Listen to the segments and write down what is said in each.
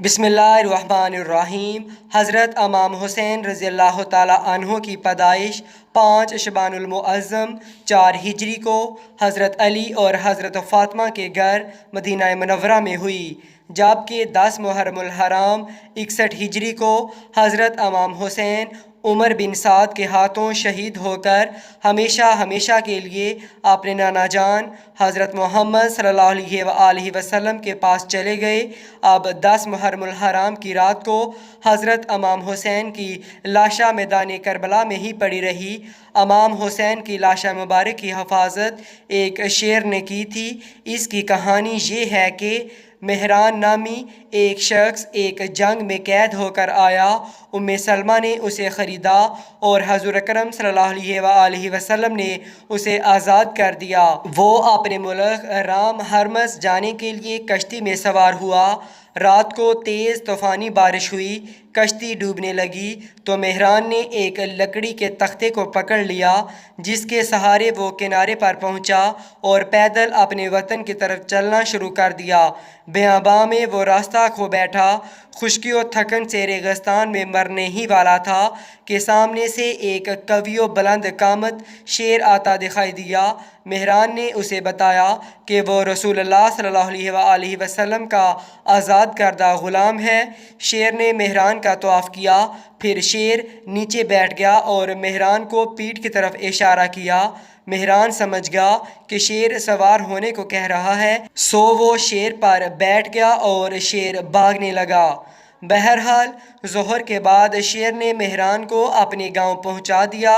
बिस्मिल्लाहिर्रहमानिर्रहीम। हज़रत इमाम हुसैन रज़ी अल्लाह ताला अन्हो की पैदाइश 5 शबानुल मुअज़्ज़म 4 हिजरी को हज़रत अली और हज़रत फ़ातिमा के घर मदीना मुनव्वरा में हुई, जबकि 10 मुहर्रमुल हराम 61 हिजरी को हज़रत इमाम हुसैन उमर बिन साद के हाथों शहीद होकर हमेशा हमेशा के लिए अपने नाना जान हज़रत मोहम्मद सल्लल्लाहु अलैहि वसल्लम के पास चले गए। अब 10 मुहर्रमुल हराम की रात को हज़रत इमाम हुसैन की लाशा मैदान करबला में ही पड़ी रही। इमाम हुसैन की लाशा मुबारक की हिफाजत एक शेर ने की थी। इसकी कहानी ये है कि मेहरान नामी एक शख्स एक जंग में कैद होकर आया। उम्मे सलमा ने उसे ख़रीदा और हज़ूर अकरम सल्लल्लाहु अलैहि वसल्लम ने उसे आज़ाद कर दिया। वो अपने मुल्क राम हरमस जाने के लिए कश्ती में सवार हुआ। रात को तेज़ तूफ़ानी बारिश हुई, कश्ती डूबने लगी तो मेहरान ने एक लकड़ी के तख्ते को पकड़ लिया, जिसके सहारे वो किनारे पर पहुंचा और पैदल अपने वतन की तरफ चलना शुरू कर दिया। बियाबां में वो रास्ता खो बैठा। खुश्की और थकन से रेगिस्तान में मरने ही वाला था कि सामने से एक कवियो बुलंद कामत शेर आता दिखाई दिया। मेहरान ने उसे बताया कि वो रसूलुल्लाह सल्लल्लाहु अलैहि वसल्लम का आज़ाद करदा ग़ुलाम है। शेर ने मेहरान का तवाफ़ किया, फिर शेर नीचे बैठ गया और मेहरान को पीठ की तरफ इशारा किया। मेहरान समझ गया कि शेर सवार होने को कह रहा है, सो वो शेर पर बैठ गया और शेर भागने लगा। बहरहाल ज़ोहर के बाद शेर ने मेहरान को अपने गांव पहुंचा दिया।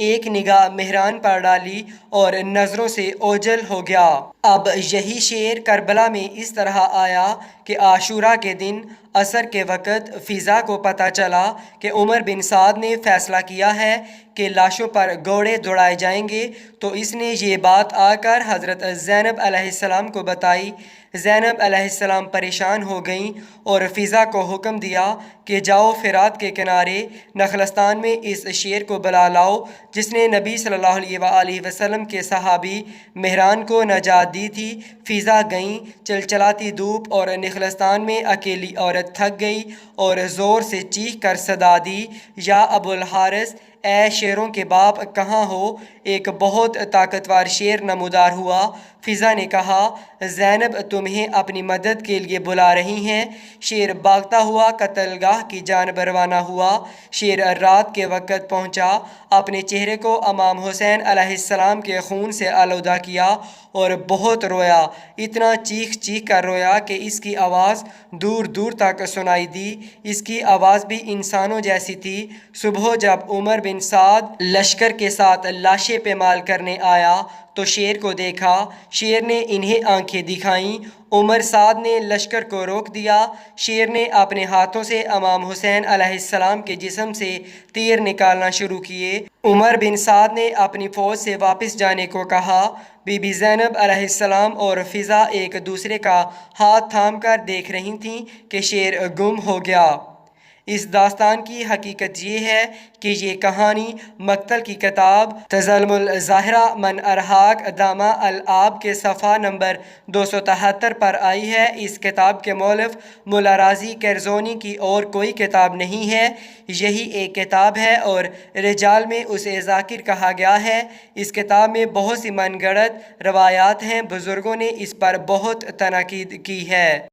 एक निगाह मेहरान पर डाली और नज़रों से ओझल हो गया। अब यही शेर करबला में इस तरह आया कि आशूरा के दिन असर के वक़्त फ़िज़ा को पता चला कि उमर बिन साद ने फ़ैसला किया है कि लाशों पर घोड़े दौड़ाए जाएंगे, तो इसने ये बात आकर हज़रत ज़ैनब अलैहिस्सलाम को बताई। ज़ैनब अलैहिस्सलाम परेशान हो गईं और फ़िज़ा को हुक्म दिया कि जाओ फ़िरात के किनारे नखलस्तान में इस शेर को बुला लाओ जिसने नबी सल्लल्लाहु अलैहि वसल्लम के सहाबी मेहरान को नजात दी थी। फ़िज़ा गईं। चलचलाती धूप और नखलस्तान में अकेली औरत थक गई और ज़ोर से चीख कर सदा दी, या अबुल हारिस, ए शेरों के बाप कहाँ हो? एक बहुत ताकतवर शेर नमूदार हुआ। फ़िज़ा ने कहा, ज़ैनब तुम्हें अपनी मदद के लिए बुला रही हैं। शेर भागता हुआ कत्लगाह की जानब रवाना हुआ। शेर रात के वक़्त पहुंचा, अपने चेहरे को इमाम हुसैन अलैहिस्सलाम के खून से आलूदा किया और बहुत रोया। इतना चीख चीख कर रोया कि इसकी आवाज़ दूर दूर तक सुनाई दी। इसकी आवाज़ भी इंसानों जैसी थी। सुबह जब उमर बिन साद लश्कर के साथ लाशें पेमाल करने आया तो शेर को देखा। शेर ने इन्हें आंखें दिखाईं। उमर साद ने लश्कर को रोक दिया। शेर ने अपने हाथों से इमाम हुसैन अलैहिस्सलाम के जिस्म से तीर निकालना शुरू किए। उमर बिन साद ने अपनी फ़ौज से वापस जाने को कहा। बीबी ज़ैनब अलैहिस्सलाम और फ़िज़ा एक दूसरे का हाथ थाम कर देख रही थीं कि शेर गुम हो गया। इस दास्तान की हकीकत ये है कि ये कहानी मक्तल की किताब तज़ल्लुमुल ज़ाहिरा मन अरहाक दामा अल आब के सफ़ा नंबर 273 पर आई है। इस किताब के मौलिफ़ मुल्ला राज़ी कैरज़ोनी की और कोई किताब नहीं है, यही एक किताब है और रिजाल में उसे ज़ाकिर कहा गया है। इस किताब में बहुत सी मनगढ़ंत रवायात हैं। बुज़ुर्गों ने इस पर बहुत तनकीद की है।